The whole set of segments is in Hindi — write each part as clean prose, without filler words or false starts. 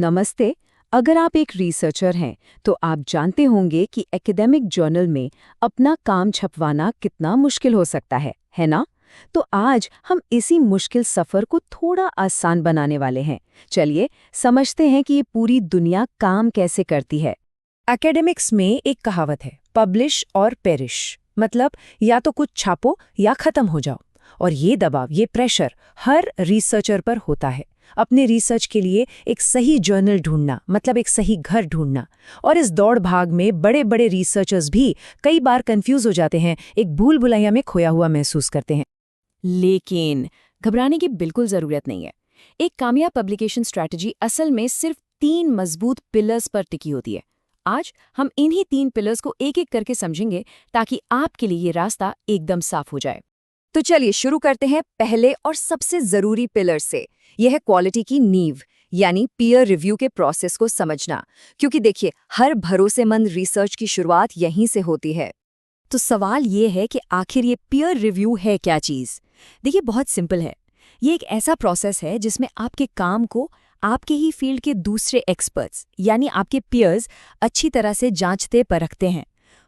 नमस्ते। अगर आप एक रिसर्चर हैं तो आप जानते होंगे कि एकेडमिक जर्नल में अपना काम छपवाना कितना मुश्किल हो सकता है ना? तो आज हम इसी मुश्किल सफ़र को थोड़ा आसान बनाने वाले हैं। चलिए समझते हैं कि ये पूरी दुनिया काम कैसे करती है। एकेडमिक्स में एक कहावत है, पब्लिश और पेरिश। मतलब या तो कुछ छापो या खत्म हो जाओ। और ये दबाव, ये प्रेशर हर रिसर्चर पर होता है। अपने रिसर्च के लिए एक सही जर्नल ढूंढना, मतलब एक सही घर ढूंढना। और इस दौड़ भाग में बड़े बड़े रिसर्चर्स भी कई बार कंफ्यूज हो जाते हैं, एक भूल भुलैया में खोया हुआ महसूस करते हैं। लेकिन घबराने की बिल्कुल ज़रूरत नहीं है। एक कामयाब पब्लिकेशन स्ट्रैटेजी असल में सिर्फ 3 मजबूत पिलर्स पर टिकी होती है। आज हम इन्हीं 3 पिलर्स को एक-एक करके समझेंगे ताकि आपके लिए ये रास्ता एकदम साफ हो जाए। तो चलिए शुरू करते हैं पहले और सबसे ज़रूरी पिलर से। यह है क्वालिटी की नींव, यानी पीयर रिव्यू के प्रोसेस को समझना। क्योंकि देखिए, हर भरोसेमंद रिसर्च की शुरुआत यहीं से होती है। तो सवाल ये है कि आखिर ये पीयर रिव्यू है क्या चीज़? देखिए, बहुत सिंपल है। ये एक ऐसा प्रोसेस है जिसमें आपके काम को आपके ही फील्ड के दूसरे एक्सपर्ट्स यानी आपके पीयर्स अच्छी तरह से जांचते परखते हैं।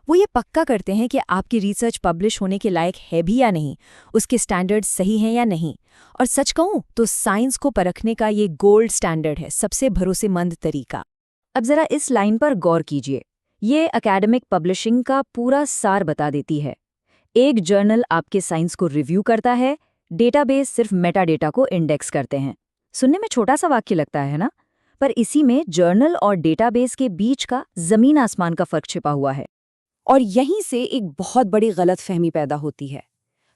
वो ये पक्का करते हैं कि आपकी रिसर्च पब्लिश होने के लायक है भी या नहीं, उसके स्टैंडर्ड्स सही हैं या नहीं। और सच कहूँ तो साइंस को परखने का ये गोल्ड स्टैंडर्ड है, सबसे भरोसेमंद तरीका। अब जरा इस लाइन पर गौर कीजिए। ये एकेडमिक पब्लिशिंग का पूरा सार बता देती है। एक जर्नल आपके साइंस को रिव्यू करता है, डेटाबेस सिर्फ मेटा डेटा को इंडेक्स करते हैं। सुनने में छोटा सा वाक्य लगता है ना? पर इसी में जर्नल और डेटाबेस के बीच का जमीन आसमान का फर्क छिपा हुआ है। और यहीं से एक बहुत बड़ी गलतफहमी पैदा होती है।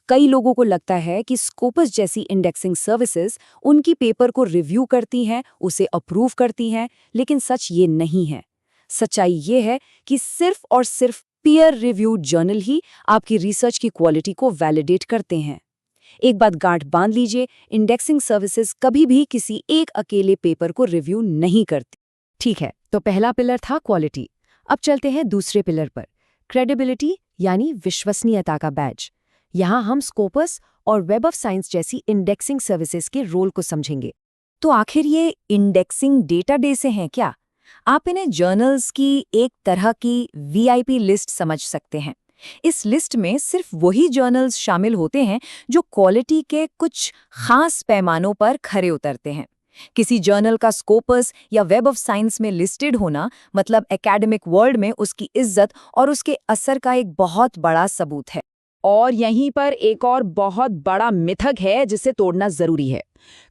कई लोगों को लगता है कि स्कोपस जैसी इंडेक्सिंग सर्विसेज उनकी पेपर को रिव्यू करती हैं, उसे अप्रूव करती हैं, लेकिन सच ये नहीं है। सच्चाई ये है कि सिर्फ और सिर्फ पीयर रिव्यूड जर्नल ही आपकी रिसर्च की क्वालिटी को वैलिडेट करते हैं। एक बात गांठ बांध लीजिए, इंडेक्सिंग सर्विसेज कभी भी किसी एक अकेले पेपर को रिव्यू नहीं करती। ठीक है, तो पहला पिलर था क्वालिटी। अब चलते हैं दूसरे पिलर पर, क्रेडिबिलिटी यानी विश्वसनीयता का बैज। यहाँ हम स्कोपस और वेब ऑफ साइंस जैसी इंडेक्सिंग सर्विसेज के रोल को समझेंगे। तो आखिर ये इंडेक्सिंग डेटाबेस हैं क्या? आप इन्हें जर्नल्स की एक तरह की वीआईपी लिस्ट समझ सकते हैं। इस लिस्ट में सिर्फ वही जर्नल्स शामिल होते हैं जो क्वालिटी के कुछ खास पैमानों पर खरे उतरते हैं। किसी जर्नल का स्कोपस या वेब ऑफ साइंस में लिस्टेड होना मतलब एकेडमिक वर्ल्ड में उसकी इज्जत और उसके असर का एक बहुत बड़ा सबूत है। और यहीं पर एक और बहुत बड़ा मिथक है जिसे तोड़ना जरूरी है।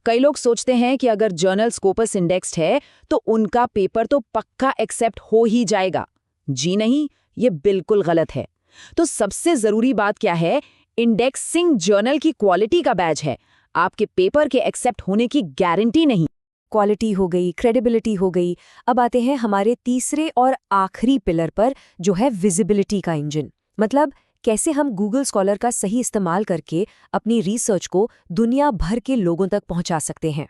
कई लोग सोचते हैं कि अगर जर्नल स्कोपस इंडेक्स्ड है तो उनका पेपर तो पक्का एक्सेप्ट हो ही जाएगा। जी नहीं, ये बिल्कुल गलत है। तो सबसे जरूरी बात क्या है? इंडेक्सिंग जर्नल की क्वालिटी का बैज है, आपके पेपर के एक्सेप्ट होने की गारंटी नहीं। क्वालिटी हो गई, क्रेडिबिलिटी हो गई। अब आते हैं हमारे तीसरे और आखिरी पिलर पर, जो है विजिबिलिटी का इंजन। मतलब कैसे हम गूगल स्कॉलर का सही इस्तेमाल करके अपनी रिसर्च को दुनिया भर के लोगों तक पहुंचा सकते हैं।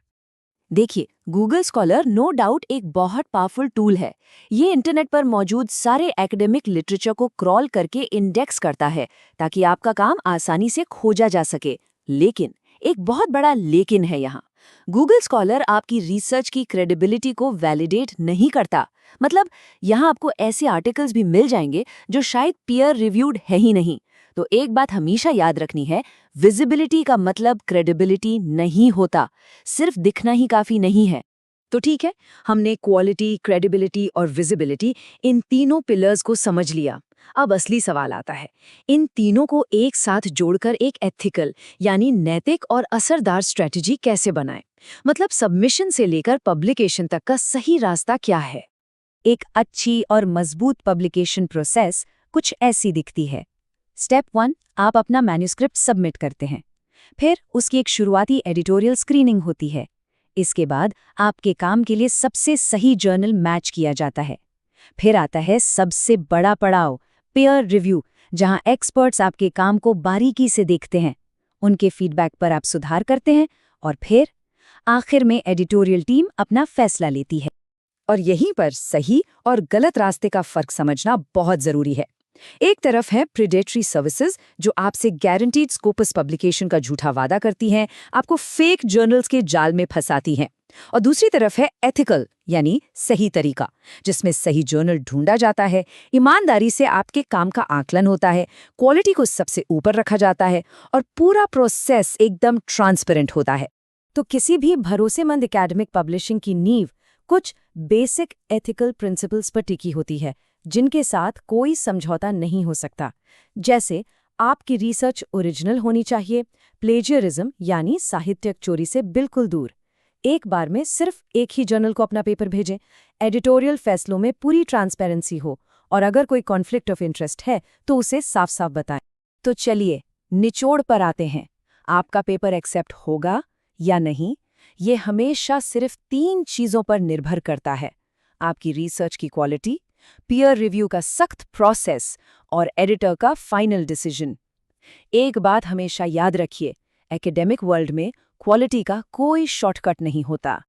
देखिए, गूगल स्कॉलर नो डाउट एक बहुत पावरफुल टूल है। ये इंटरनेट पर मौजूद सारे एकेडमिक लिटरेचर को क्रॉल करके इंडेक्स करता है ताकि आपका काम आसानी से खोजा जा सके। लेकिन एक बहुत बड़ा लेकिन है यहाँ। गूगल स्कॉलर आपकी रिसर्च की क्रेडिबिलिटी को वैलिडेट नहीं करता। मतलब यहाँ आपको ऐसे आर्टिकल्स भी मिल जाएंगे जो शायद पीयर रिव्यूड है ही नहीं। तो एक बात हमेशा याद रखनी है, विजिबिलिटी का मतलब क्रेडिबिलिटी नहीं होता। सिर्फ दिखना ही काफी नहीं है। तो ठीक है, हमने क्वालिटी, क्रेडिबिलिटी और विजिबिलिटी इन तीनों पिलर्स को समझ लिया। अब असली सवाल आता है, इन तीनों को एक साथ जोड़कर एक एथिकल यानी नैतिक और असरदार स्ट्रेटजी कैसे बनाएं? मतलब सबमिशन से लेकर पब्लिकेशन तक का सही रास्ता क्या है? एक अच्छी और मजबूत पब्लिकेशन प्रोसेस कुछ ऐसी दिखती है। स्टेप 1, आप अपना मैन्युस्क्रिप्ट सबमिट करते हैं। फिर उसकी एक शुरुआती एडिटोरियल स्क्रीनिंग होती है। इसके बाद आपके काम के लिए सबसे सही जर्नल मैच किया जाता है। फिर आता है सबसे बड़ा पड़ाव, पीयर रिव्यू, जहां एक्सपर्ट्स आपके काम को बारीकी से देखते हैं, उनके फीडबैक पर आप सुधार करते हैं और फिर आखिर में एडिटोरियल टीम अपना फैसला लेती है। और यहीं पर सही और गलत रास्ते का फर्क समझना बहुत जरूरी है। एक तरफ है प्रेडेटरी सर्विसेज, जो आपसे गारंटीड स्कोपस पब्लिकेशन का झूठा वादा करती हैं, आपको फेक जर्नल्स के जाल में फंसाती हैं। और दूसरी तरफ है एथिकल, यानी सही तरीका, जिसमें सही जर्नल ढूंढा जाता है, ईमानदारी से आपके काम का आकलन होता है, क्वालिटी को सबसे ऊपर रखा जाता है और पूरा प्रोसेस एकदम ट्रांसपेरेंट होता है। तो किसी भी भरोसेमंद एकेडमिक पब्लिशिंग की नींव कुछ बेसिक एथिकल प्रिंसिपल्स पर टिकी होती है, जिनके साथ कोई समझौता नहीं हो सकता। जैसे आपकी रिसर्च ओरिजिनल होनी चाहिए, प्लेजियरिज्म यानी साहित्यिक चोरी से बिल्कुल दूर, एक बार में सिर्फ एक ही जर्नल को अपना पेपर भेजें, एडिटोरियल फैसलों में पूरी ट्रांसपेरेंसी हो, और अगर कोई कॉन्फ्लिक्ट ऑफ इंटरेस्ट है तो उसे साफ साफ बताएं। तो चलिए निचोड़ पर आते हैं। आपका पेपर एक्सेप्ट होगा या नहीं, ये हमेशा सिर्फ 3 चीज़ों पर निर्भर करता है: आपकी रिसर्च की क्वालिटी, पीयर रिव्यू का सख्त प्रोसेस और एडिटर का फाइनल डिसीजन। एक बात हमेशा याद रखिए, एकेडमिक वर्ल्ड में क्वालिटी का कोई शॉर्टकट नहीं होता।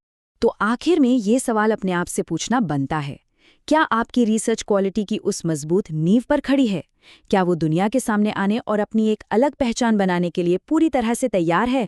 तो आखिर में ये सवाल अपने आप से पूछना बनता है, क्या आपकी रिसर्च क्वालिटी की उस मजबूत नींव पर खड़ी है? क्या वो दुनिया के सामने आने और अपनी एक अलग पहचान बनाने के लिए पूरी तरह से तैयार है?